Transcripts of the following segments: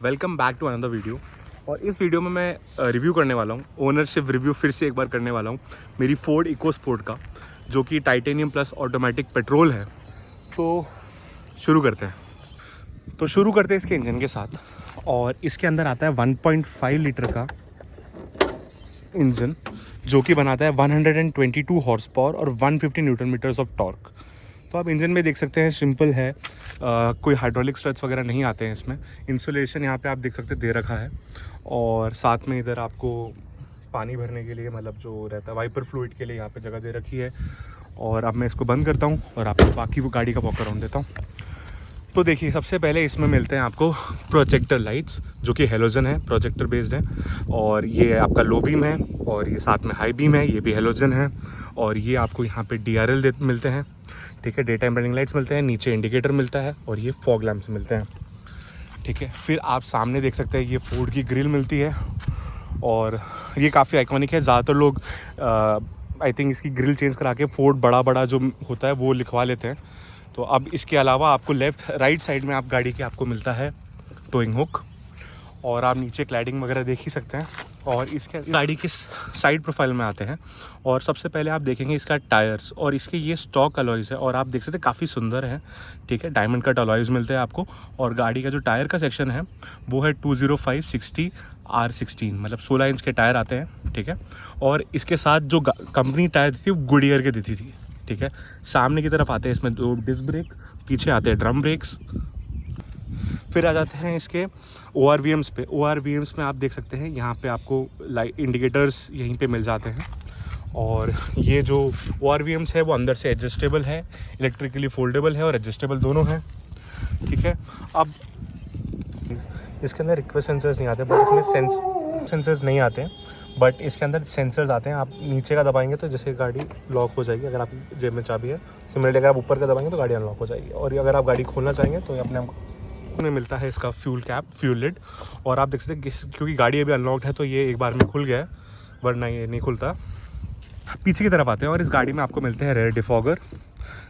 Welcome back to another video. और इस video में मैं रिव्यू करने वाला हूँ, ओनरशिप रिव्यू फिर से एक बार करने वाला हूँ मेरी फोर्ड इकोस्पोर्ट का, जो कि टाइटेनियम प्लस ऑटोमेटिक पेट्रोल है। तो शुरू करते हैं इसके इंजन के साथ। और इसके अंदर आता है 1.5 लीटर का इंजन, जो कि बनाता है 122 हॉर्स पावर और 150 न्यूटन मीटर्स ऑफ टॉर्क। तो आप इंजन में देख सकते हैं, सिंपल है, कोई हाइड्रोलिक स्ट्रट्स वगैरह नहीं आते हैं इसमें। इंसुलेशन यहाँ पे आप देख सकते हैं दे रखा है, और साथ में इधर आपको पानी भरने के लिए, मतलब जो रहता है वाइपर फ्लूइड के लिए, यहाँ पे जगह दे रखी है। और अब मैं इसको बंद करता हूँ और आपको बाकी वो गाड़ी का वॉक अराउंड देता हूँ। तो देखिए, सबसे पहले इसमें मिलते हैं आपको प्रोजेक्टर लाइट्स, जो कि हेलोजन है, प्रोजेक्टर बेस्ड है। और ये आपका लो बीम है, और ये साथ में हाई बीम है, ये भी हेलोजन है। और ये आपको यहाँ पे DRL मिलते हैं, ठीक है, डे टाइम रनिंग लाइट्स मिलते हैं, नीचे इंडिकेटर मिलता है, और ये फॉग लैम्प्स मिलते हैं, ठीक है। फिर आप सामने देख सकते हैं ये फोर्ड की ग्रिल मिलती है, और ये काफ़ी आइकॉनिक है। ज़्यादातर लोग आई थिंक इसकी ग्रिल चेंज करा के फोर्ड बड़ा जो होता है वो लिखवा लेते हैं। तो अब इसके अलावा आपको राइट साइड में आप गाड़ी के आपको मिलता है टोइंग हुक, और आप नीचे क्लैडिंग वगैरह देख ही सकते हैं। और इसके गाड़ी के साइड प्रोफाइल में आते हैं, और सबसे पहले आप देखेंगे इसका टायर्स, और इसके ये स्टॉक अलॉयज़ है, और आप देख सकते हैं काफ़ी सुंदर है, ठीक है। डायमंड कट अलॉयज़ मिलते हैं आपको। और गाड़ी का जो टायर का सेक्शन है वो है 205/60 R16, मतलब 16 इंच के टायर आते हैं, ठीक है। और इसके साथ जो कंपनी टायर दी थी वो गुडियर के दी थी, ठीक है। सामने की तरफ आते हैं इसमें 2 डिस्क ब्रेक, पीछे आते हैं ड्रम ब्रेक्स। फिर आ जाते हैं इसके ORVMs पे। ORVMs में आप देख सकते हैं यहाँ पे आपको लाइट इंडिकेटर्स यहीं पे मिल जाते हैं। और ये जो ORVMs है वो अंदर से एडजस्टेबल है, इलेक्ट्रिकली फोल्डेबल है और एडजस्टेबल दोनों हैं, ठीक है। अब इसके अंदर रिक्वेस्ट सेंसर्स नहीं आते, बट इसमें सेंसर्स नहीं आते हैं, बट इसके अंदर सेंसर्स आते हैं। आप नीचे का दबाएंगे तो जैसे गाड़ी लॉक हो जाएगी, अगर आप जेब में चाबी है। सिमिलरली अगर आप ऊपर का दबाएंगे तो गाड़ी अनलॉक हो जाएगी। और अगर आप गाड़ी खोलना चाहेंगे तो ये अपने में मिलता है इसका फ्यूल कैप, फ्यूल लिड। और आप देख सकते हैं क्योंकि गाड़ी अभी अनलॉक्ड है तो ये एक बार में खुल गया है, वरना ये नहीं खुलता। पीछे की तरफ आते हैं, और इस गाड़ी में आपको मिलते हैं रेयर डिफॉगर,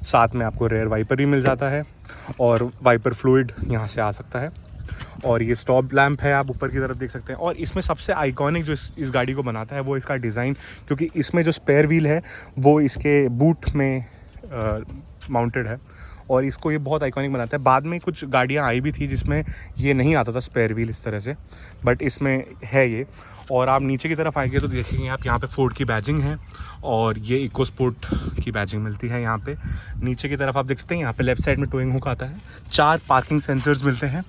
साथ में आपको रेयर वाइपर भी मिल जाता है, और वाइपर फ्लूइड यहाँ से आ सकता है। और ये स्टॉप लैंप है, आप ऊपर की तरफ देख सकते हैं। और इसमें सबसे आइकॉनिक जो इस गाड़ी को बनाता है वो इसका डिज़ाइन, क्योंकि इसमें जो स्पेयर व्हील है वो इसके बूट में माउंटेड है, और इसको ये बहुत आइकॉनिक बनाता है। बाद में कुछ गाड़ियाँ आई भी थी जिसमें ये नहीं आता था स्पेयर व्हील इस तरह से, बट इसमें है ये। और आप नीचे की तरफ आएंगे तो देखेंगे आप यहाँ पे फोर्ड की बैजिंग है, और ये इकोस्पोर्ट की बैजिंग मिलती है यहाँ पे। नीचे की तरफ आप देख सकते हैं यहाँ पे लेफ्ट साइड में टोइंग हुक आता है, 4 पार्किंग सेंसर्स मिलते हैं,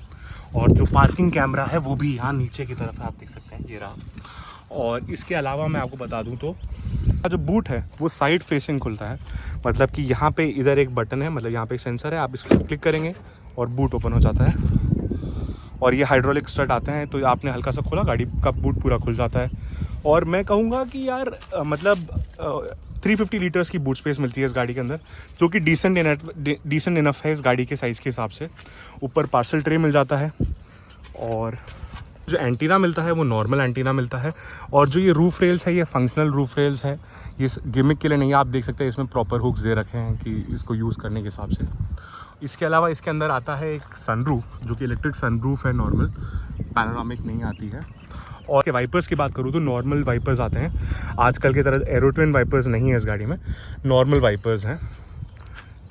और जो पार्किंग कैमरा है वो भी यहाँ नीचे की तरफ आप देख सकते हैं, ये रहा। और इसके अलावा मैं आपको बता दूँ तो जो बूट है वो साइड फेसिंग खुलता है, मतलब कि यहाँ पे इधर एक बटन है, मतलब यहाँ पे एक सेंसर है, आप इसको क्लिक करेंगे और बूट ओपन हो जाता है। और ये हाइड्रोलिक स्टड आते हैं, तो आपने हल्का सा खोला, गाड़ी का बूट पूरा खुल जाता है। और मैं कहूँगा कि यार मतलब 350 लीटर्स की बूट स्पेस मिलती है इस गाड़ी के अंदर, जो कि डिसेंट इनफ है इस गाड़ी के साइज़ के हिसाब से। ऊपर पार्सल ट्रे मिल जाता है, और जो एंटीना मिलता है वो नॉर्मल एंटीना मिलता है। और जो ये रूफ रेल्स है ये फंक्शनल रूफ रेल्स है, ये गिमिक के लिए नहीं है। आप देख सकते हैं इसमें प्रॉपर हुक्स दे रखे हैं कि इसको यूज़ करने के हिसाब से। इसके अलावा इसके अंदर आता है एक सनरूफ, जो कि इलेक्ट्रिक सनरूफ है, नॉर्मल, पैनोरामिक नहीं आती है। और के वाइपर्स की बात करूँ तो नॉर्मल वाइपर्स आते हैं, आजकल की तरह एरोट्विन वाइपर्स नहीं है इस गाड़ी में, नॉर्मल वाइपर्स हैं,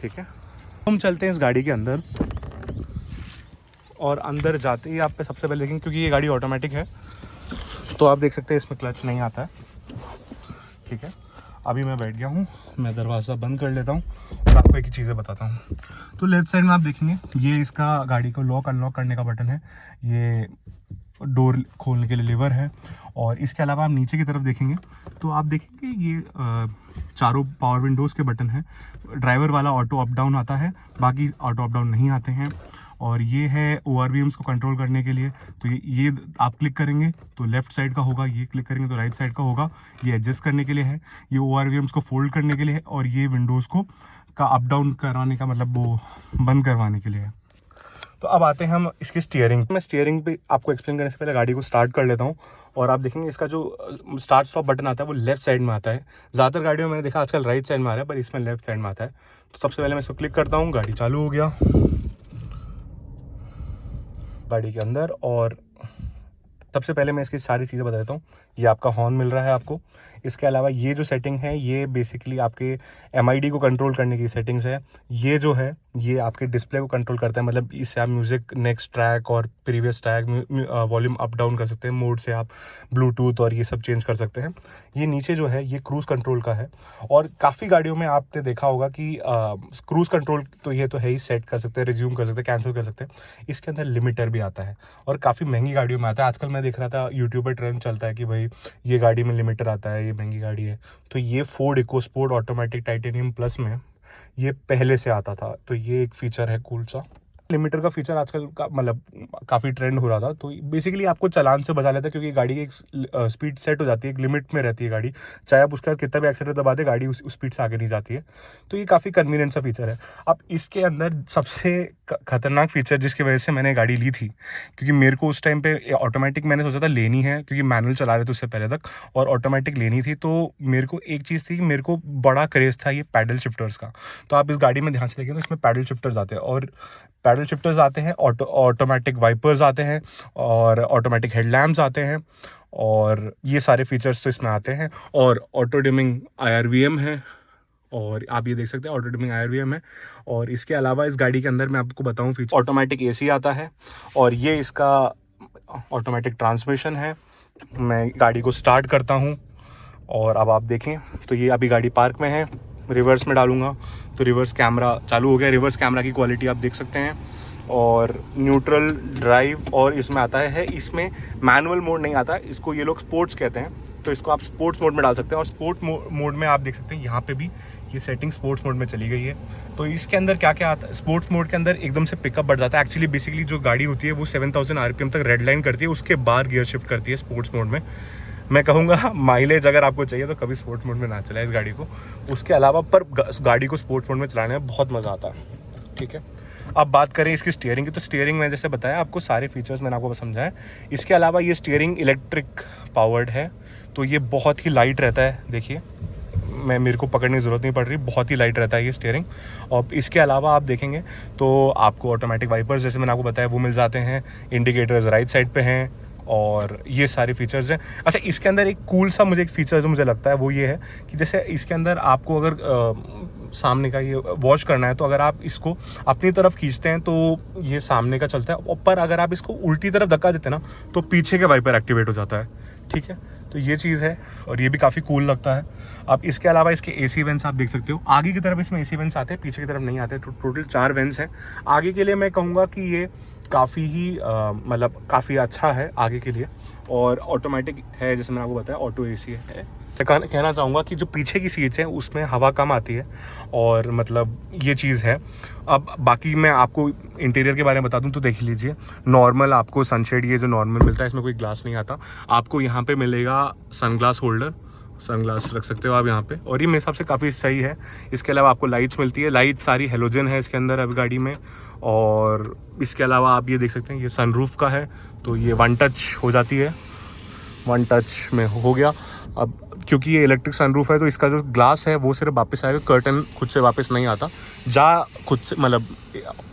ठीक है। हम चलते हैं इस गाड़ी के अंदर, और अंदर जाते ही आप पे सबसे पहले देखेंगे, क्योंकि ये गाड़ी ऑटोमेटिक है तो आप देख सकते हैं इसमें क्लच नहीं आता है, ठीक है। अभी मैं बैठ गया हूँ, मैं दरवाज़ा बंद कर लेता हूँ और आपको एक ही चीज़ें बताता हूँ। तो लेफ्ट साइड में आप देखेंगे ये इसका गाड़ी को लॉक अनलॉक करने का बटन है, ये डोर खोलने के लिए लीवर है। और इसके अलावा आप नीचे की तरफ देखेंगे तो आप देखेंगे ये चारों पावर विंडोज़ के बटन हैं। ड्राइवर वाला ऑटो अप डाउन आता है, बाकी ऑटो अप डाउन नहीं आते हैं। और ये है ORVMs को कंट्रोल करने के लिए, तो ये आप क्लिक करेंगे तो लेफ़्ट साइड का होगा, ये क्लिक करेंगे तो राइट साइड का होगा। ये एडजस्ट करने के लिए है, ये ORVMs को फोल्ड करने के लिए है, और ये विंडोज़ को का अप डाउन कराने का, मतलब वो बंद करवाने के लिए है। तो अब आते हैं हम इसकी स्टीयरिंग। मैं स्टीयरिंग पे आपको एक्सप्लेन करने से पहले गाड़ी को स्टार्ट कर लेता हूँ। और आप देखेंगे इसका जो स्टार्ट स्टॉप बटन आता है वो लेफ्ट साइड में आता है। ज़्यादातर गाड़ियों में मैंने देखा आजकल राइट साइड में आ रहा है, पर इसमें लेफ्ट साइड में आता है। तो सबसे पहले मैं इसको क्लिक करता हूँ, गाड़ी चालू हो गया गाड़ी के अंदर। और सबसे पहले मैं इसकी सारी चीज़ें बता देता हूँ। ये आपका हॉर्न मिल रहा है आपको। इसके अलावा ये जो सेटिंग है ये बेसिकली आपके MID को कंट्रोल करने की सेटिंग्स है। ये जो है ये आपके डिस्प्ले को कंट्रोल करता है, मतलब इससे आप म्यूज़िक नेक्स्ट ट्रैक और previous track volume up down कर सकते हैं। मोड से आप ब्लूटूथ और ये सब चेंज कर सकते हैं। ये नीचे जो है ये क्रूज़ कंट्रोल का है, और काफ़ी गाड़ियों में आपने देखा होगा कि क्रूज़ कंट्रोल तो ये तो है ही, सेट कर सकते हैं, रिज्यूम कर सकते हैं, कैंसिल कर सकते हैं। इसके अंदर लिमिटर भी आता है और काफ़ी महंगी गाड़ियों में आता है। आजकल मैं देख रहा था यूट्यूब पर ट्रेंड चलता है कि भाई ये गाड़ी में लिमिटर आता है, ये महंगी गाड़ी है। तो ये Ford EcoSport automatic titanium plus में ये पहले से आता था, तो ये एक फीचर है कूल सा। लिमिटर का फीचर आजकल का मतलब काफ़ी ट्रेंड हो रहा था, तो बेसिकली आपको चालान से बचा लेता है, क्योंकि गाड़ी की एक स्पीड सेट हो जाती है, एक लिमिट में रहती है गाड़ी, चाहे आप उसका कितना भी एक्सीलेटर दबा दे गाड़ी उस स्पीड से आगे नहीं जाती है। तो ये काफ़ी कन्वीनियंट सा फीचर है। अब इसके अंदर सबसे खतरनाक फीचर जिसकी वजह से मैंने गाड़ी ली थी, क्योंकि मेरे को उस टाइम पे ऑटोमेटिक मैंने सोचा था लेनी है, क्योंकि मैनुअल चला रहे थे उससे पहले तक, और ऑटोमेटिक लेनी थी। तो मेरे को एक चीज़ थी कि मेरे को बड़ा क्रेज़ था ये पैडल शिफ्टर्स का। तो आप इस गाड़ी में ध्यान से देखें तो इसमें पैडल शिफ्टर्स आते हैं, और पैडल शिफ्टर्स आते हैं, ऑटोमेटिक वाइपर्स आते हैं, और ऑटोमेटिक हेडलैम्प्स आते हैं, और ये सारे फीचर्स तो इसमें आते हैं। और ऑटो डिमिंग IRVM है, और आप ये देख सकते हैं ऑटो डिमिंग IRVM है। और इसके अलावा इस गाड़ी के अंदर मैं आपको बताऊं फीचर, ऑटोमेटिक AC आता है, और ये इसका ऑटोमेटिक ट्रांसमिशन है। मैं गाड़ी को स्टार्ट करता हूं, और अब आप देखें तो ये अभी गाड़ी पार्क में है। रिवर्स में डालूंगा तो रिवर्स कैमरा चालू हो गया। रिवर्स कैमरा की क्वालिटी आप देख सकते हैं, और न्यूट्रल ड्राइव, और इसमें आता है इसमें मैनुअल मोड नहीं आता, इसको ये लोग स्पोर्ट्स कहते हैं, तो इसको आप स्पोर्ट्स मोड में डाल सकते हैं। और स्पोर्ट मोड में आप देख सकते हैं यहाँ पे भी ये सेटिंग स्पोर्ट्स मोड में चली गई है। तो इसके अंदर क्या क्या आता है, स्पोर्ट्स मोड के अंदर एकदम से पिकअप बढ़ जाता है। एक्चुअली बेसिकली जो गाड़ी होती है वो 7000 RPM तक रेड लाइन करती है, उसके बाद गियर शिफ्ट करती है स्पोर्ट्स मोड में। मैं कहूँगा माइलेज अगर आपको चाहिए तो कभी स्पोर्ट्स मोड में ना चलाए इस गाड़ी को। उसके अलावा पर गाड़ी को स्पोर्ट्स मोड में चलाने में बहुत मज़ा आता है। ठीक है, अब बात करें इसकी स्टीयरिंग की, तो स्टीयरिंग में जैसे बताया आपको सारे फीचर्स मैंने आपको समझाया। इसके अलावा ये स्टीयरिंग इलेक्ट्रिक पावर्ड है, तो ये बहुत ही लाइट रहता है। देखिए मेरे को पकड़ने की ज़रूरत नहीं पड़ रही, बहुत ही लाइट रहता है ये स्टीयरिंग। और इसके अलावा आप देखेंगे तो आपको ऑटोमेटिक वाइपर्स जैसे मैंने आपको बताया वो मिल जाते हैं। इंडिकेटर्स राइट साइड पे हैं, और ये सारे फीचर्स हैं। अच्छा, इसके अंदर एक कूल सा मुझे एक फ़ीचर जो मुझे लगता है वो ये है कि जैसे इसके अंदर आपको अगर सामने का ये वॉश करना है, तो अगर आप इसको अपनी तरफ खींचते हैं तो ये सामने का चलता है, पर अगर आप इसको उल्टी तरफ धक्का देते हैं ना तो पीछे के वाइपर एक्टिवेट हो जाता है। ठीक है, तो ये चीज़ है, और ये भी काफ़ी कूल लगता है। अब इसके अलावा इसके AC वेंट्स आप देख सकते हो, आगे की तरफ इसमें AC वेंट्स आते हैं, पीछे की तरफ नहीं आते। टोटल 4 वेंट्स हैं। आगे के लिए मैं कहूँगा कि ये काफ़ी ही मतलब काफ़ी अच्छा है आगे के लिए, और ऑटोमेटिक है जैसे मैंने आपको बताया, ऑटो AC है। मैं कहना चाहूँगा कि जो पीछे की सीट्स हैं उसमें हवा कम आती है, और मतलब ये चीज़ है। अब बाकी मैं आपको इंटीरियर के बारे में बता दूं तो देख लीजिए, नॉर्मल आपको सनशेड ये जो नॉर्मल मिलता है, इसमें कोई ग्लास नहीं आता। आपको यहाँ पे मिलेगा सनग्लास होल्डर, सनग्लास रख सकते हो आप यहाँ पे, और ये मेरे हिसाब से काफ़ी सही है। इसके अलावा आपको लाइट्स मिलती है, लाइट सारी हेलोजन है इसके अंदर अब गाड़ी में। और इसके अलावा आप ये देख सकते हैं ये सनरूफ का है, तो ये 1 टच हो जाती है, 1 टच में हो गया। अब क्योंकि ये इलेक्ट्रिक सनरूफ है तो इसका जो ग्लास है वो सिर्फ वापस आएगा, कर्टन खुद से वापस नहीं आता, खुद से मतलब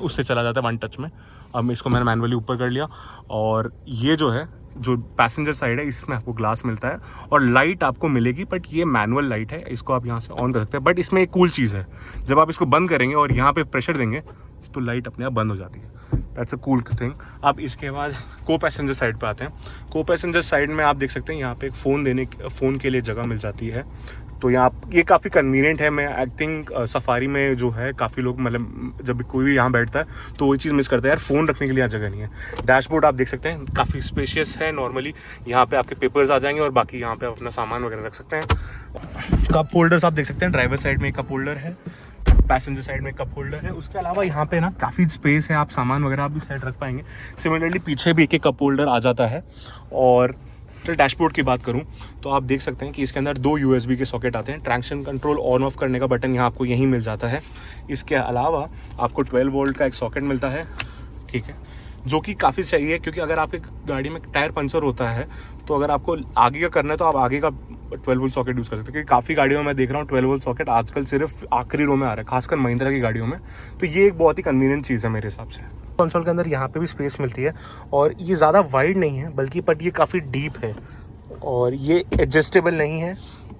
उससे चला जाता है 1 टच में। अब इसको मैंने मैनुअली ऊपर कर लिया, और ये जो है जो पैसेंजर साइड है इसमें आपको ग्लास मिलता है, और लाइट आपको मिलेगी, बट ये मैनुअल लाइट है, इसको आप यहाँ से ऑन कर सकते हैं। बट इसमें एक कूल चीज़ है, जब आप इसको बंद करेंगे और यहाँ पे प्रेशर देंगे तो लाइट अपने आप बंद हो जाती है। That's a cool thing. अब इसके बाद को पैसेंजर साइड पे आते हैं। को पैसेंजर साइड में आप देख सकते हैं यहाँ पे एक फ़ोन के लिए जगह मिल जाती है, तो यहाँ ये काफ़ी कन्वीनियंट है। मैं आई थिंक सफारी में जो है काफ़ी लोग मतलब जब कोई भी यहाँ बैठता है तो वही चीज़ मिस करता है यार, फ़ोन रखने के लिए यहाँ जगह नहीं है। डैशबोर्ड आप देख सकते हैं काफ़ी स्पेशियस है, नॉर्मली यहाँ पे आपके पेपर्स आ जाएंगे, और बाकी यहाँ पे आप अपना सामान वगैरह रख सकते हैं। कप होल्डर्स आप देख सकते हैं, ड्राइवर साइड में एक कप होल्डर है, पैसेंजर साइड में कप होल्डर है। उसके अलावा यहाँ पे ना काफ़ी स्पेस है, आप सामान वगैरह आप इस साइड रख पाएंगे। सिमिलरली पीछे भी एक कप होल्डर आ जाता है। और फिर डैशबोर्ड की बात करूँ तो आप देख सकते हैं कि इसके अंदर 2 USB के सॉकेट आते हैं। ट्रैक्शन कंट्रोल ऑन ऑफ करने का बटन यहाँ आपको यहीं मिल जाता है। इसके अलावा आपको 12 वोल्ट का एक सॉकेट मिलता है, ठीक है, जो कि काफ़ी सही है, क्योंकि अगर आपके गाड़ी में टायर पंचर होता है तो अगर आपको आगे का करना है तो आप आगे का 12 वोल्ट सॉकेट यूज़ कर सकते हैं, क्योंकि काफ़ी गाड़ियों में मैं देख रहा हूँ 12 वोल्ट सॉकेट आजकल सिर्फ आखिरी रो में आ रहा है, खासकर महिंद्रा की गाड़ियों में। तो ये एक बहुत ही कन्वीनियंट चीज़ है मेरे हिसाब से। कंसोल के अंदर यहाँ पे भी स्पेस मिलती है, और ये ज़्यादा वाइड नहीं है बल्कि बट ये काफ़ी डीप है, और ये एडजस्टेबल नहीं है,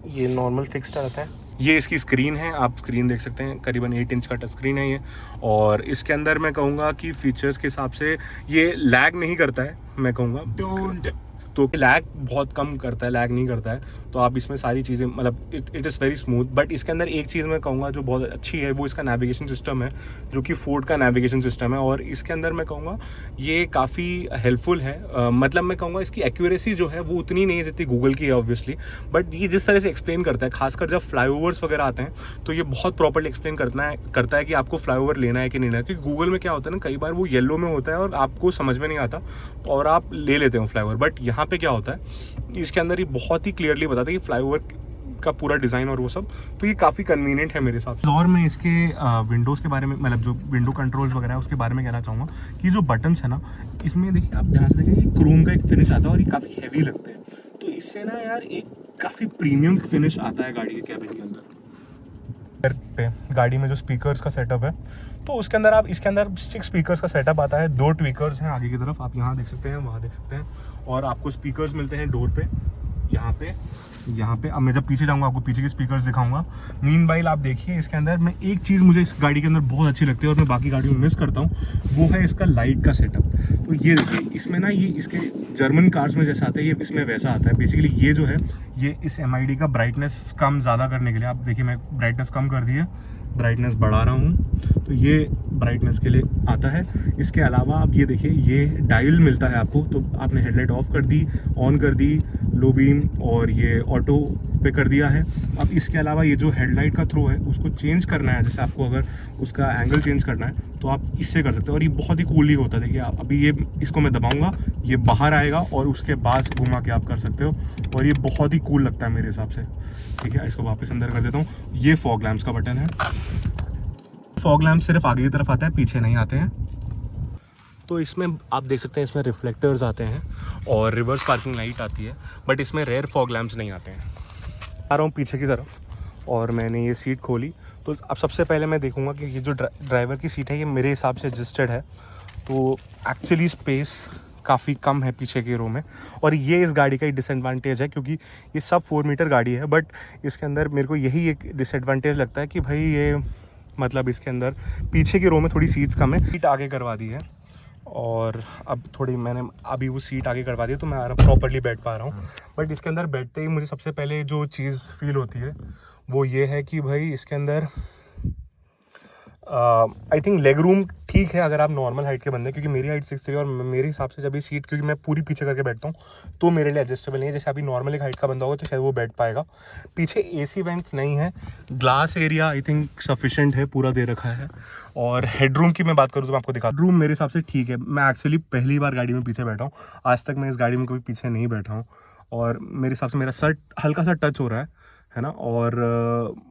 ये नॉर्मल फिक्स्ड रहता है। ये इसकी स्क्रीन है, आप स्क्रीन देख सकते हैं, करीबन 8 इंच का टच स्क्रीन है ये। और इसके अंदर मैं कहूँगा कि फीचर्स के हिसाब से ये लैग नहीं करता है, मैं कहूँगा तो लैग बहुत कम करता है, लैग नहीं करता है। तो आप इसमें सारी चीज़ें मतलब it is very smooth. But इसके अंदर एक चीज़ मैं कहूँगा जो बहुत अच्छी है, वो इसका नेविगेशन सिस्टम है, जो कि फोर्ड का नेविगेशन सिस्टम है। और इसके अंदर मैं कहूँगा ये काफ़ी हेल्पफुल है। मतलब मैं कहूँगा इसकी एक्यूरेसी जो है वो उतनी नहीं है जितनी गूगल की है ऑब्वियसली, बट ये जिस तरह से एक्सप्लेन करता है, खासकर जब फ्लाईओवर्स वगैरह आते हैं तो ये बहुत प्रॉपर्ली एक्सप्लेन करता है कि आपको फ्लाईओवर लेना है कि नहीं लेना है। क्योंकि गूगल में क्या होता है ना, कई बार वो येलो में होता है और आपको समझ में नहीं आता और आप ले लेते हो फ्लाईओवर। बट यहाँ पे क्या होता है, इसके अंदर ये बहुत ही क्लियरली बताता है कि फ्लाईओवर का पूरा डिज़ाइन और वो सब। तो ये काफ़ी कन्वीनियंट है मेरे हिसाब से। और मैं इसके विंडोज़ के बारे में, मतलब जो विंडो कंट्रोल्स वगैरह है उसके बारे में कहना चाहूँगा कि जो बटन्स है ना, इसमें देखिए आप ध्यान से देखिए, ये क्रोम का एक फिनिश आता है और ये काफ़ी हैवी लगते हैं। तो इससे ना यार एक काफ़ी प्रीमियम फिनिश आता है गाड़ी के कैबिन के अंदर। पे गाड़ी में जो स्पीकर्स का सेटअप है, तो उसके अंदर आप इसके अंदर 6 स्पीकर्स का सेटअप आता है। 2 ट्विकर्स हैं आगे की तरफ, आप यहाँ देख सकते हैं, वहाँ देख सकते हैं। और आपको स्पीकर्स मिलते हैं डोर पे, यहाँ पे। अब मैं जब पीछे जाऊँगा आपको पीछे के स्पीकर्स दिखाऊंगा। मीनवाइल आप देखिए इसके अंदर मैं एक चीज़ मुझे इस गाड़ी के अंदर बहुत अच्छी लगती है और मैं बाकी गाड़ियों में मिस करता हूँ, वो है इसका लाइट का सेटअप। तो ये देखिए, इसमें ना ये इसके जर्मन कार्स में जैसा आता है, ये इसमें वैसा आता है। बेसिकली ये जो है, ये इस MID का ब्राइटनेस कम ज़्यादा करने के लिए, आप देखिए मैं ब्राइटनेस कम कर दी है, ब्राइटनेस बढ़ा रहा हूँ, तो ये ब्राइटनेस के लिए आता है। इसके अलावा आप ये देखिए, ये डायल मिलता है आपको, तो आपने हेडलाइट ऑफ कर दी, ऑन कर दी, लो बीम और ये ऑटो पे कर दिया है। अब इसके अलावा ये जो हेडलाइट का थ्रो है उसको चेंज करना है, जैसे आपको अगर उसका एंगल चेंज करना है तो आप इससे कर सकते हो। और ये बहुत ही कूली होता है, देखिए आप अभी ये इसको मैं दबाऊंगा, ये बाहर आएगा और उसके बाद घुमा के आप कर सकते हो, और ये बहुत ही कूल लगता है मेरे हिसाब से। ठीक है, इसको वापस अंदर कर देता हूँ। ये फॉग लैम्प्स का बटन है। फॉग लैम्प सिर्फ आगे की तरफ आता है, पीछे नहीं आते हैं। तो इसमें आप देख सकते हैं, इसमें रिफ्लेक्टर्स आते हैं और रिवर्स पार्किंग लाइट आती है, बट इसमें रेयर फॉग लैम्प्स नहीं आते हैं। आ रहा हूँ पीछे की तरफ, और मैंने ये सीट खोली, तो अब सबसे पहले मैं देखूंगा कि ये जो ड्राइवर की सीट है ये मेरे हिसाब से एडजस्टेड है। तो एक्चुअली स्पेस काफ़ी कम है पीछे के रो में, और ये इस गाड़ी का ही डिसएडवांटेज है, क्योंकि ये सब 4 मीटर गाड़ी है। बट इसके अंदर मेरे को यही एक डिसएडवांटेज लगता है कि भाई ये मतलब इसके अंदर पीछे के रो में थोड़ी सीट्स कम है। सीट आगे करवा दी है, और अब थोड़ी मैंने अभी वो सीट आगे करवा दी है, तो मैं प्रॉपर्ली बैठ पा रहा हूँ। बट इसके अंदर बैठते ही मुझे सबसे पहले जो चीज़ फील होती है वो ये है कि भाई इसके अंदर आई थिंक लेग रूम ठीक है अगर आप नॉर्मल हाइट के बंदे, क्योंकि मेरी हाइट 6'3" और मेरे हिसाब से जब ये सीट, क्योंकि मैं पूरी पीछे करके बैठता हूँ, तो मेरे लिए एडजस्टेबल नहीं है। जैसे अभी नॉर्मल एक हाइट का बंदा होगा तो शायद वो बैठ पाएगा। पीछे AC वेंट्स नहीं है, glass area I think sufficient है, पूरा दे रखा है। और हेडरूम की मैं बात करूँ तो मैं आपको दिखा, हेडरूम मेरे हिसाब से ठीक है। मैं एक्चुअली पहली बार गाड़ी में पीछे बैठा हूँ, आज तक मैं इस गाड़ी में कभी पीछे नहीं बैठा हूँ, और मेरे हिसाब से मेरा सर हल्का सा टच हो रहा है ना। और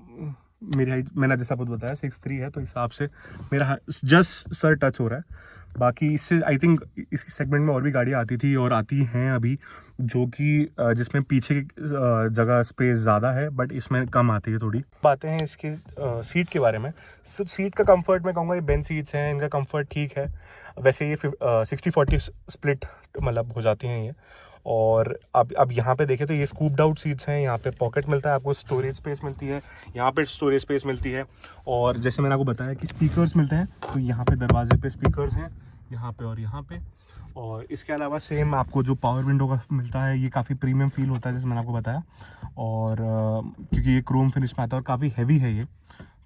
मेरी हाइट मैंने जैसा आपको बताया 6'3" है, तो हिसाब से मेरा जस्ट सर टच हो रहा है। बाकी इससे आई थिंक इसकी सेगमेंट में और भी गाड़ियाँ आती थी और आती हैं अभी, जो कि जिसमें पीछे जगह स्पेस ज़्यादा है, बट इसमें कम आती है थोड़ी। बातें हैं इसकी सीट के बारे में। सीट का कंफर्ट मैं कहूँगा ये बेंच सीट्स हैं, इनका कंफर्ट ठीक है। वैसे ये 60-40 स्प्लिट मतलब हो जाती हैं ये। और अब यहाँ पे देखें तो ये स्कूप्ड आउट सीट्स हैं, यहाँ पे पॉकेट मिलता है आपको, स्टोरेज स्पेस मिलती है, यहाँ पे स्टोरेज स्पेस मिलती है। और जैसे मैंने आपको बताया कि स्पीकर्स मिलते हैं, तो यहाँ पे दरवाजे पे स्पीकर्स हैं, यहाँ पे और यहाँ पे। और इसके अलावा सेम आपको जो पावर विंडो का मिलता है, ये काफ़ी प्रीमियम फील होता है जैसे मैंने आपको बताया। और क्योंकि ये क्रोम फिनिश में आता है और काफ़ी हैवी है ये,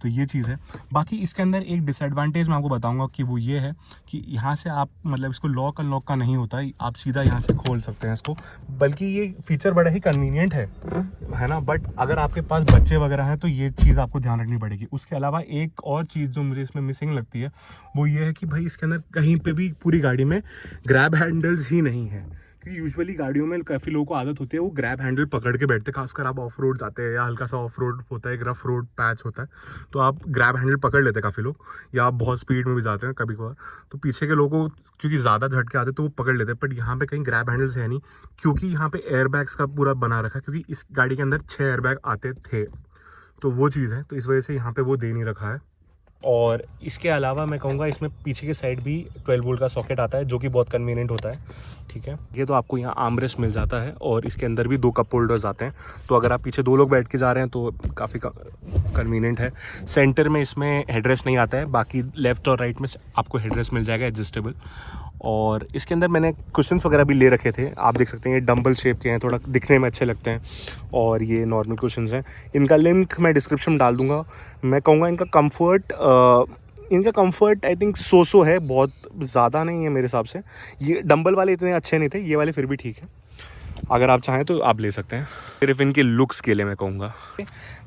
तो ये चीज़ है। बाकी इसके अंदर एक डिसएडवांटेज मैं आपको बताऊंगा कि वो ये है कि यहाँ से आप मतलब इसको लॉक अनलॉक का नहीं होता है, आप सीधा यहाँ से खोल सकते हैं इसको, बल्कि ये फीचर बड़ा ही कन्वीनियंट है ना। बट अगर आपके पास बच्चे वगैरह हैं तो ये चीज़ आपको ध्यान रखनी पड़ेगी। उसके अलावा एक और चीज़ जो मुझे इसमें मिसिंग लगती है वो ये है कि भाई इसके अंदर कहीं पर भी पूरी गाड़ी में ग्रैब हैंडल्स ही नहीं है, क्योंकि यूजुअली गाड़ियों में काफ़ी लोगों को आदत होती है वो ग्रैब हैंडल पकड़ के बैठते हैं, खासकर आप ऑफ रोड जाते हैं या हल्का सा ऑफ रोड होता है, एक रफ रोड पैच होता है, तो आप ग्रैब हैंडल पकड़ लेते हैं काफ़ी लोग, या आप बहुत स्पीड में भी जाते हैं कभी कभार, तो पीछे के लोगों को क्योंकि ज़्यादा झटके आते हैं तो वो पकड़ लेते हैं। बट यहाँ पे कहीं ग्रैब हैंडल्स है नहीं, क्योंकि यहाँ पे एयरबैग्स का पूरा बना रखा है, क्योंकि इस गाड़ी के अंदर 6 एयरबैग आते थे, तो वो चीज़ है, तो इस वजह से यहाँ पे वो दे नहीं रखा है। और इसके अलावा मैं कहूँगा इसमें पीछे की साइड भी 12 वोल्ट का सॉकेट आता है, जो कि बहुत कन्वीनियंट होता है, ठीक है। ये तो आपको यहाँ आर्मरेस्ट मिल जाता है, और इसके अंदर भी 2 कप होल्डर्स आते हैं, तो अगर आप पीछे 2 लोग बैठ के जा रहे हैं तो काफ़ी कन्वीनियंट है। सेंटर में इसमें हेडरेस्ट नहीं आता है, बाकी लेफ्ट और राइट में आपको हेडरेस्ट मिल जाएगा एडजस्टेबल। और इसके अंदर मैंने कुशन्स वगैरह भी ले रखे थे, आप देख सकते हैं ये डंबल शेप के हैं, थोड़ा दिखने में अच्छे लगते हैं, और ये नॉर्मल कुशन्स हैं। इनका लिंक मैं डिस्क्रिप्शन में डाल दूंगा। मैं कहूँगा इनका कंफर्ट आई थिंक सो है, बहुत ज़्यादा नहीं है मेरे हिसाब से। ये डंबल वाले इतने अच्छे नहीं थे, ये वाले फिर भी ठीक है, अगर आप चाहें तो आप ले सकते हैं। सिर्फ इनके लुक्स के लिए मैं कहूँगा।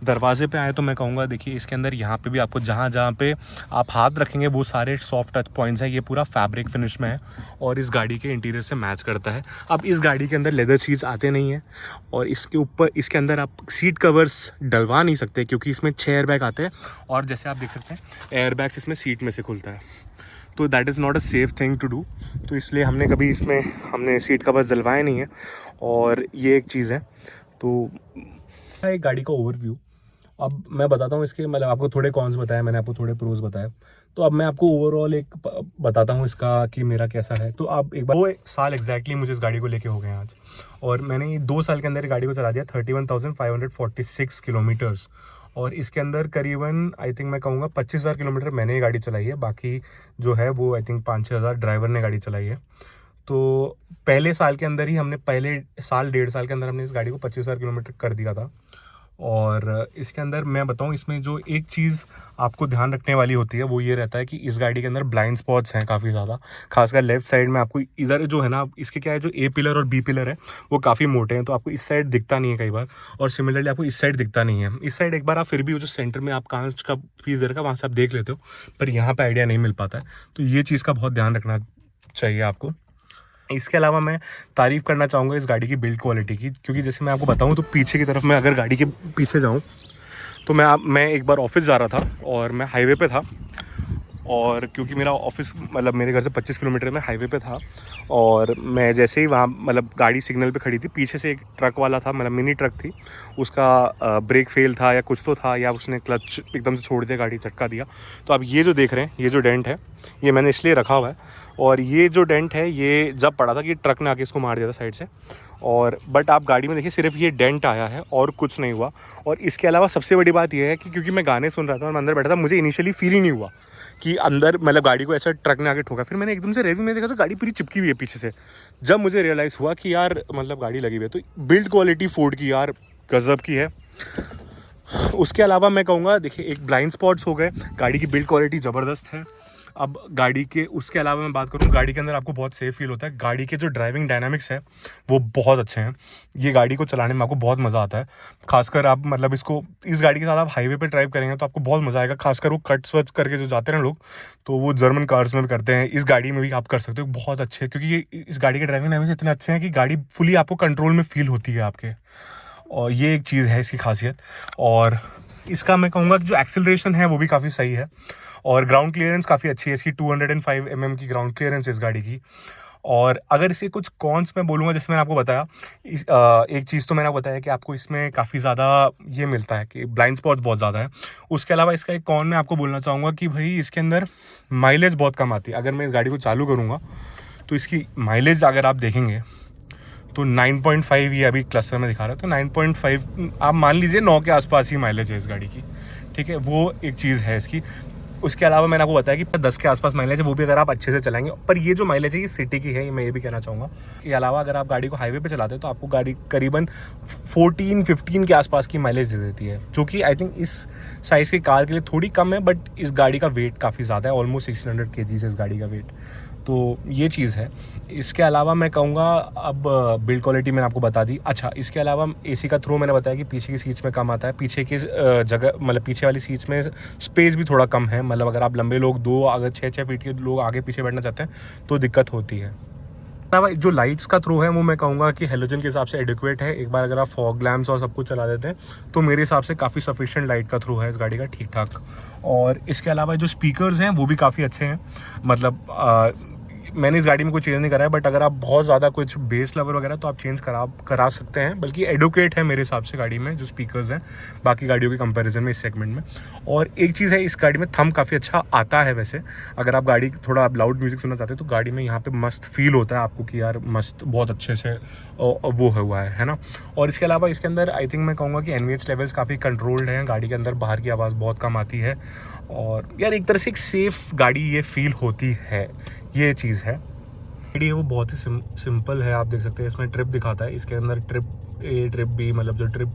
दरवाजे पे आए तो मैं कहूँगा देखिए इसके अंदर यहाँ पे भी आपको जहाँ जहाँ पे आप हाथ रखेंगे वो सारे सॉफ्ट टच पॉइंट्स हैं, ये पूरा फैब्रिक फिनिश में है और इस गाड़ी के इंटीरियर से मैच करता है। अब इस गाड़ी के अंदर लेदर सीट्स आते नहीं हैं, और इसके ऊपर इसके अंदर आप सीट कवर्स डलवा नहीं सकते, क्योंकि इसमें 6 एयरबैग आते हैं, और जैसे आप देख सकते हैं एयरबैग्स इसमें सीट में से खुलता है, तो that is not a safe thing to do, तो इसलिए हमने सीट कवर्स डलवाए नहीं है, और ये एक चीज़ है। तो एक गाड़ी का ओवरव्यू अब मैं बताता हूँ इसके, मतलब आपको थोड़े कॉन्स बताया मैंने, आपको थोड़े प्रोज बताया, तो अब मैं आपको ओवरऑल एक बताता हूँ इसका कि मेरा कैसा है। तो आप एक बार 2 साल एग्जैक्टली मुझे इस गाड़ी को लेके हो गए आज, और मैंने 2 साल के अंदर गाड़ी को चला दिया 31,546 किलोमीटर्स, और इसके अंदर करीबन आई थिंक मैं कहूँगा 25,000 किलोमीटर मैंने ये गाड़ी चलाई है, बाकी जो है वो आई थिंक 5-6 हज़ार ड्राइवर ने गाड़ी चलाई है। तो पहले साल के अंदर ही पहले साल 1.5 साल के अंदर हमने इस गाड़ी को 25,000 किलोमीटर कर दिया था। और इसके अंदर मैं बताऊं, इसमें जो एक चीज़ आपको ध्यान रखने वाली होती है वो ये रहता है कि इस गाड़ी के अंदर ब्लाइंड स्पॉट्स हैं काफ़ी ज़्यादा, खासकर लेफ्ट साइड में। आपको इधर जो है ना, इसके क्या है, जो ए पिलर और बी पिलर है वो काफ़ी मोटे हैं, तो आपको इस साइड दिखता नहीं है कई बार, और सिमिलरली आपको इस साइड दिखता नहीं है। इस साइड एक बार आप फिर भी वो जो सेंटर में आप कांच का पीस दे रखा वहाँ से आप देख लेते हो, पर यहाँ पर आइडिया नहीं मिल पाता है, तो ये चीज़ का बहुत ध्यान रखना चाहिए आपको। इसके अलावा मैं तारीफ़ करना चाहूँगा इस गाड़ी की बिल्ड क्वालिटी की, क्योंकि जैसे मैं आपको बताऊँ तो पीछे की तरफ मैं अगर गाड़ी के पीछे जाऊँ तो मैं एक बार ऑफिस जा रहा था और मैं हाईवे पे था, और क्योंकि मेरा ऑफिस मतलब मेरे घर से 25 किलोमीटर में हाईवे पे था, और मैं जैसे ही वहाँ मतलब गाड़ी सिग्नल पे खड़ी थी, पीछे से एक ट्रक वाला था, मतलब मिनी ट्रक थी, उसका ब्रेक फेल था या कुछ तो था, या उसने क्लच एकदम से छोड़ दिया, गाड़ी झटका दिया। तो अब ये जो देख रहे हैं, ये जो डेंट है ये मैंने इसलिए रखा हुआ है, और ये जो डेंट है ये जब पड़ा था कि ट्रक ने आके इसको मार दिया था साइड से, और बट आप गाड़ी में देखिए सिर्फ ये डेंट आया है और कुछ नहीं हुआ। और इसके अलावा सबसे बड़ी बात ये है कि क्योंकि मैं गाने सुन रहा था और मैं अंदर बैठा था, मुझे इनिशियली फील ही नहीं हुआ कि अंदर मतलब गाड़ी को ऐसा ट्रक ने आके ठोका। फिर मैंने एकदम से रेविंग में देखा तो गाड़ी पूरी चिपकी हुई है पीछे से, जब मुझे रियलाइज़ हुआ कि यार मतलब गाड़ी लगी हुई है। तो बिल्ड क्वालिटी फोर्ड की यार गज़ब की है। उसके अलावा मैं कहूँगा देखिए, एक ब्लाइंड स्पॉट्स हो गए, गाड़ी की बिल्ड क्वालिटी ज़बरदस्त है। अब गाड़ी के उसके अलावा मैं बात करूँ, गाड़ी के अंदर आपको बहुत सेफ फील होता है, गाड़ी के जो ड्राइविंग डायनामिक्स है वो बहुत अच्छे हैं, ये गाड़ी को चलाने में आपको बहुत मज़ा आता है। खासकर आप मतलब इस गाड़ी के साथ आप हाईवे पे ड्राइव करेंगे तो आपको बहुत मज़ा आएगा, खासकर वो कट्स वट्स करके जो जाते हैं ना लोग, तो वो जर्मन कार्स में भी करते हैं, इस गाड़ी में भी आप कर सकते हो, बहुत अच्छे, क्योंकि इस गाड़ी के ड्राइविंग डायनामिक्स इतने अच्छे हैं कि गाड़ी फुली आपको कंट्रोल में फील होती है आपके, और ये एक चीज़ है इसकी खासियत। और इसका मैं कहूँगा कि जो एक्सेलरेशन है वो भी काफ़ी सही है, और ग्राउंड क्लियरेंस काफ़ी अच्छी है इसकी, 205 mm की ग्राउंड क्लियरेंस है इस गाड़ी की। और अगर इसे कुछ कॉन्स में बोलूँगा, जैसे मैंने आपको बताया, एक चीज़ तो मैंने आपको बताया कि आपको इसमें काफ़ी ज़्यादा ये मिलता है कि ब्लाइंड स्पॉट बहुत ज़्यादा है। उसके अलावा इसका एक कॉन मैं आपको बोलना चाहूँगा कि भाई इसके अंदर माइलेज बहुत कम आती है। अगर मैं इस गाड़ी को चालू करूँगा तो इसकी माइलेज अगर आप देखेंगे तो 9.5 ये अभी क्लस्टर में दिखा रहा है, तो 9.5 आप मान लीजिए 9 के आसपास ही माइलेज है इस गाड़ी की, ठीक है, वो एक चीज़ है इसकी। उसके अलावा मैंने आपको बताया कि 10 के आसपास माइलेज है, वो भी अगर आप अच्छे से चलाएंगे। पर ये जो माइलेज है ये सिटी की है, मैं ये भी कहना चाहूँगा। इसके अलावा अगर आप गाड़ी को हाईवे पे चलाते हैं तो आपको गाड़ी करीबन 14-15 के आसपास की माइलेज दे देती है, जो कि आई थिंक इस साइज़ की कार के लिए थोड़ी कम है, बट इस गाड़ी का वेट काफ़ी ज़्यादा है, ऑलमोस्ट 1600 kg है इस गाड़ी का वेट, तो ये चीज़ है। इसके अलावा मैं कहूँगा, अब बिल्ड क्वालिटी मैंने आपको बता दी। अच्छा, इसके अलावा एसी का थ्रो मैंने बताया कि पीछे की सीट्स में कम आता है, पीछे की जगह मतलब पीछे वाली सीट्स में स्पेस भी थोड़ा कम है, मतलब अगर आप लंबे लोग अगर 6-6 फीट के लोग आगे पीछे बैठना चाहते हैं तो दिक्कत होती है। अलावा जो लाइट्स का थ्रो है वो मैं कहूँगा कि हेलोजन के हिसाब से एडिक्वेट है। एक बार अगर आप फॉग लैम्प्स और सब कुछ चला देते हैं तो मेरे हिसाब से काफ़ी सफिशिएंट लाइट का थ्रो है इस गाड़ी का, ठीक ठाक। और इसके अलावा जो स्पीकर्स हैं वो भी काफ़ी अच्छे हैं। मतलब मैंने इस गाड़ी में कोई चेंज नहीं करा है, बट अगर आप बहुत ज़्यादा कुछ बेस लेवल वगैरह तो आप चेंज करा सकते हैं, बल्कि एडुकेट है मेरे हिसाब से गाड़ी में जो स्पीकर्स हैं बाकी गाड़ियों के कंपैरिजन में इस सेगमेंट में। और एक चीज़ है, इस गाड़ी में थंब काफ़ी अच्छा आता है। वैसे अगर आप गाड़ी थोड़ा लाउड म्यूज़िक सुनना चाहते हैं तो गाड़ी में यहाँ पे मस्त फील होता है आपको कि यार मस्त बहुत अच्छे से वो हुआ है ना। और इसके अलावा इसके अंदर आई थिंक मैं कहूँगा कि NVH लेवल्स काफ़ी कंट्रोल्ड हैं गाड़ी के अंदर, बाहर की आवाज़ बहुत कम आती है। और यार एक तरह से एक सेफ़ गाड़ी ये फील होती है, ये चीज़ है। गाड़ी है वो बहुत ही सिंपल है। आप देख सकते हैं इसमें ट्रिप दिखाता है, इसके अंदर ट्रिप A ट्रिप B मतलब जो ट्रिप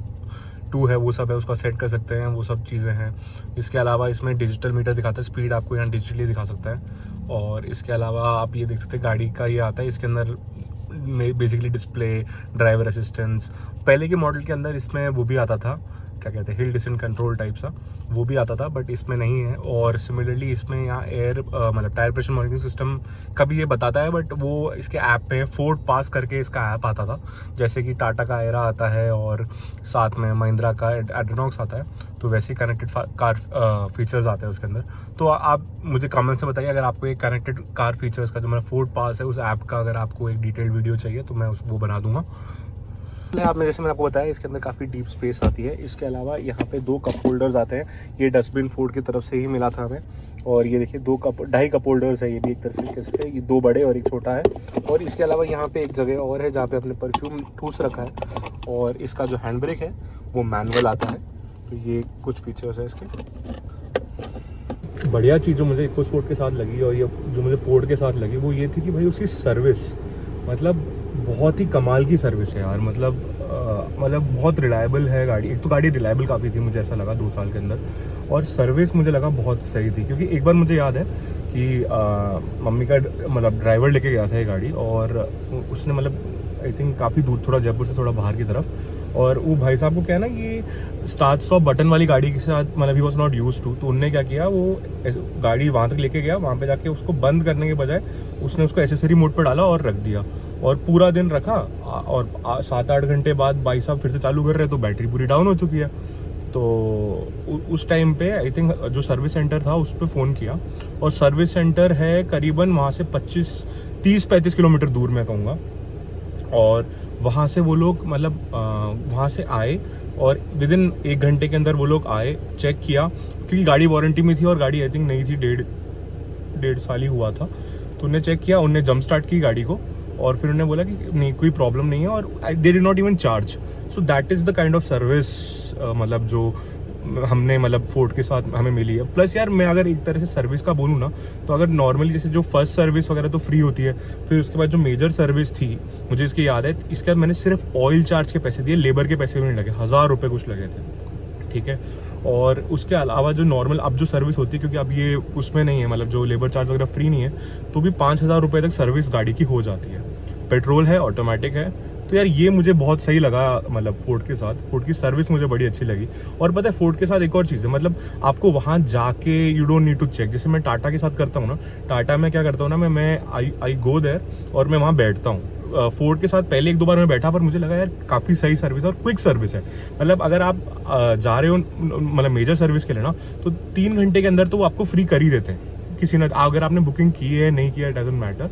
2 है वो सब है, उसका सेट कर सकते हैं, वो सब चीज़ें हैं। इसके अलावा इसमें डिजिटल मीटर दिखाता है, स्पीड आपको यहाँ डिजिटली दिखा सकता है। और इसके अलावा आप ये देख सकते हैं गाड़ी का ये आता है, इसके अंदर में बेसिकली डिस्प्ले, ड्राइवर असिस्टेंस। पहले के मॉडल के अंदर इसमें वो भी आता था, क्या कहते हैं, हिल डिसेंट कंट्रोल टाइप सा, वो भी आता था, बट इसमें नहीं है। और सिमिलरली इसमें यहाँ एयर मतलब टायर प्रेशर मॉनिटरिंग सिस्टम का भी ये बताता है, बट वो इसके ऐप पे फोर्ड पास करके इसका ऐप आता था, जैसे कि टाटा का एरा आता है और साथ में महिंद्रा का एड्रेनॉक्स आता है, तो वैसे ही कनेक्टेड कार फीचर्स आते हैं उसके अंदर। तो आप मुझे कमेंट से बताइए अगर आपको एक कनेक्टेड कार फीचर्स का जो मेरा फोर्ड पास है उस ऐप का अगर आपको एक डिटेल्ड वीडियो चाहिए तो मैं वो बना दूंगा। आपने जैसे मैंने आपको बताया इसके अंदर काफ़ी डीप स्पेस आती है। इसके अलावा यहाँ पे 2 कप होल्डर्स आते हैं, ये डस्टबिन फोर्ड की तरफ से ही मिला था हमें। और ये देखिए 2.5 कप होल्डर्स है, ये भी एक तरह से कह सकते हैं, ये 2 बड़े और एक छोटा है। और इसके अलावा यहाँ पे एक जगह और है जहाँ पे अपने परफ्यूम ठूस रखा है। और इसका जो हैंड ब्रेक है वो मैनुअल आता है। तो ये कुछ फीचर्स है इसके। बढ़िया चीज़ जो मुझे इकोस्पोर्ट के साथ लगी और ये जो मुझे फोर्ड के साथ लगी वो ये थी कि भाई उसकी सर्विस मतलब बहुत ही कमाल की सर्विस है यार। मतलब बहुत रिलायबल है गाड़ी। एक तो गाड़ी रिलायबल काफ़ी थी, मुझे ऐसा लगा 2 साल के अंदर, और सर्विस मुझे लगा बहुत सही थी। क्योंकि एक बार मुझे याद है कि मम्मी का मतलब ड्राइवर लेके गया था ये गाड़ी, और उसने मतलब आई थिंक काफ़ी दूर, थोड़ा जयपुर से थोड़ा बाहर की तरफ, और वो भाई साहब को क्या है ना कि स्टार्ट स्टॉप बटन वाली गाड़ी के साथ मतलब ही वॉज नॉट यूज टू, तो उनने क्या किया, वो गाड़ी वहाँ तक लेके गया, वहाँ पे जाके उसको बंद करने के बजाय उसने उसको एसेसरी मोड पर डाला और रख दिया, और पूरा दिन रखा। और 7-8 घंटे बाद भाई साहब फिर से चालू कर रहे तो बैटरी पूरी डाउन हो चुकी है। तो उस टाइम पे आई थिंक जो सर्विस सेंटर था उस पर फ़ोन किया, और सर्विस सेंटर है करीबन वहाँ से 30-35 किलोमीटर दूर मैं कहूँगा। और वहाँ से वो लोग मतलब वहाँ से आए और विदिन 1 घंटे के अंदर वो लोग आए, चेक किया, क्योंकि गाड़ी वारंटी में थी और गाड़ी आई थिंक नई थी, 1.5 साल ही हुआ था। तो उन्हें चेक किया, उन्हें जंप स्टार्ट की गाड़ी को, और फिर उन्हें बोला कि नहीं कोई प्रॉब्लम नहीं है, और they did not even charge. So that is the kind of service मतलब जो हमने मतलब फोर्ड के साथ हमें मिली है। प्लस यार मैं अगर एक तरह से सर्विस का बोलूँ ना, तो अगर नॉर्मली जैसे जो फर्स्ट सर्विस वगैरह तो फ्री होती है, फिर उसके बाद जो मेजर सर्विस थी, मुझे इसकी याद है, इसके बाद मैंने सिर्फ ऑयल चार्ज के पैसे दिए, लेबर के पैसे भी नहीं लगे, 1000 रुपये कुछ लगे थे, ठीक है। और उसके अलावा जो नॉर्मल अब जो सर्विस होती है, क्योंकि अब ये उसमें नहीं है, मतलब जो लेबर चार्ज वगैरह फ्री नहीं है, तो भी 5000 रुपये तक सर्विस गाड़ी की हो जाती है। पेट्रोल है, ऑटोमेटिक है, तो यार ये मुझे बहुत सही लगा। मतलब फोर्ड के साथ फोर्ड की सर्विस मुझे बड़ी अच्छी लगी। और पता है फोर्ड के साथ एक और चीज़ है, मतलब आपको वहाँ जाके you don't need to check. जैसे मैं टाटा के साथ करता हूँ ना, टाटा में क्या करता हूँ ना, मैं आई गो देयर और मैं वहाँ बैठता हूँ। फोर्ड के साथ पहले 1-2 बार मैं बैठा, पर मुझे लगा यार काफ़ी सही सर्विस और क्विक सर्विस है। मतलब अगर आप जा रहे हो मतलब मेजर सर्विस के लिए ना, तो 3 घंटे के अंदर तो वो आपको फ्री कर ही देते हैं। किसी ने अगर आपने बुकिंग की है नहीं किया, डजंट मैटर,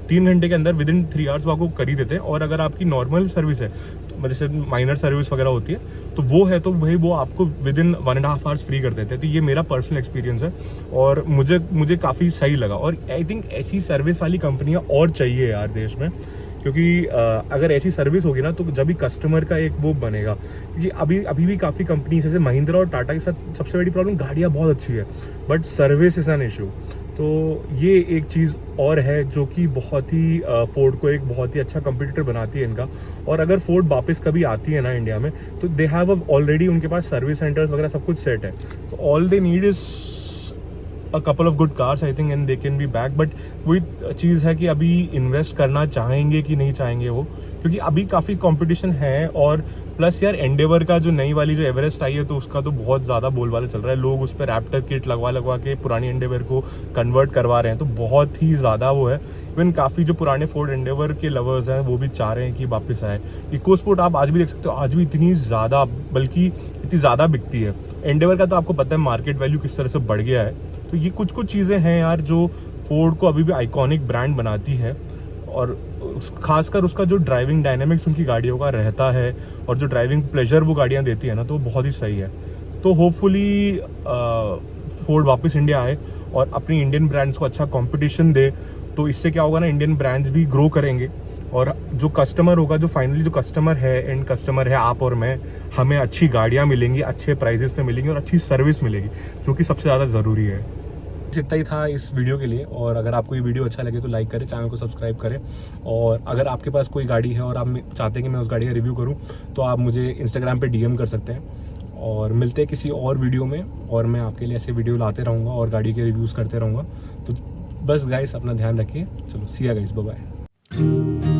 3 घंटे के अंदर विदिन 3 आवर्स वो आपको कर ही देते हैं। और अगर आपकी नॉर्मल सर्विस है, तो जैसे माइनर सर्विस वगैरह होती है, तो वो है तो भाई वो आपको विदिन 1.5 आवर्स फ्री कर देते हैं। तो ये मेरा पर्सनल एक्सपीरियंस है और मुझे काफ़ी सही लगा। और आई थिंक ऐसी सर्विस वाली कंपनियाँ और चाहिए यार देश में, क्योंकि अगर ऐसी सर्विस होगी ना, तो जब भी कस्टमर का एक वो बनेगा। क्योंकि अभी भी काफ़ी कंपनी जैसे महिंद्रा और टाटा के साथ सबसे बड़ी प्रॉब्लम, गाड़ियाँ बहुत अच्छी है but service is an issue. तो ये एक चीज़ और है जो कि बहुत ही फोर्ड को एक बहुत ही अच्छा कंपटीटर बनाती है इनका। और अगर फोर्ड वापस कभी आती है ना इंडिया में, तो दे हैव ऑलरेडी उनके पास सर्विस सेंटर्स वगैरह सब कुछ सेट है। तो all they need is a couple of good cars I think, and they can be back. But वही चीज़ है कि अभी इन्वेस्ट करना चाहेंगे कि नहीं चाहेंगे वो, क्योंकि अभी काफ़ी कंपटीशन है। और प्लस यार एंडेवर का जो नई वाली जो एवरेस्ट आई है तो उसका तो बहुत ज़्यादा बोलबाला चल रहा है, लोग उस पर रैप्टर किट लगवा के पुरानी एंडेवर को कन्वर्ट करवा रहे हैं, तो बहुत ही ज़्यादा वो है। इवन काफ़ी जो पुराने फोर्ड एंडेवर के लवर्स हैं वो भी चाह रहे हैं कि वापस आए। इको स्पोर्ट आप आज भी देख सकते हो, आज भी इतनी ज़्यादा, बल्कि इतनी ज़्यादा बिकती है। एंडेवर का तो आपको पता है मार्केट वैल्यू किस तरह से बढ़ गया है। तो ये कुछ चीज़ें हैं यार जो फोर्ड को अभी भी आइकॉनिक ब्रांड बनाती है, और खासकर उसका जो ड्राइविंग डायनेमिक्स उनकी गाड़ियों का रहता है और जो ड्राइविंग प्लेजर वो गाड़ियाँ देती है ना, तो बहुत ही सही है। तो होपफुली फोर्ड वापस इंडिया आए और अपनी इंडियन ब्रांड्स को अच्छा कंपटीशन दे, तो इससे क्या होगा ना, इंडियन ब्रांड्स भी ग्रो करेंगे। और जो कस्टमर होगा, जो फाइनली जो कस्टमर है, एंड कस्टमर है आप और मैं, हमें अच्छी गाड़ियाँ मिलेंगी, अच्छे प्राइजेस पे मिलेंगी और अच्छी सर्विस मिलेगी, जो कि सबसे ज़्यादा ज़रूरी है। इतना ही था इस वीडियो के लिए, और अगर आपको ये वीडियो अच्छा लगे तो लाइक करें, चैनल को सब्सक्राइब करें। और अगर आपके पास कोई गाड़ी है और आप चाहते हैं कि मैं उस गाड़ी का रिव्यू करूं, तो आप मुझे इंस्टाग्राम पे डीएम कर सकते हैं। और मिलते हैं किसी और वीडियो में, और मैं आपके लिए ऐसे वीडियो लाते रहूँगा और गाड़ी के रिव्यूज़ करते रहूँगा। तो बस गाइस अपना ध्यान रखिए। चलो सी या गाइस, बाय बाय।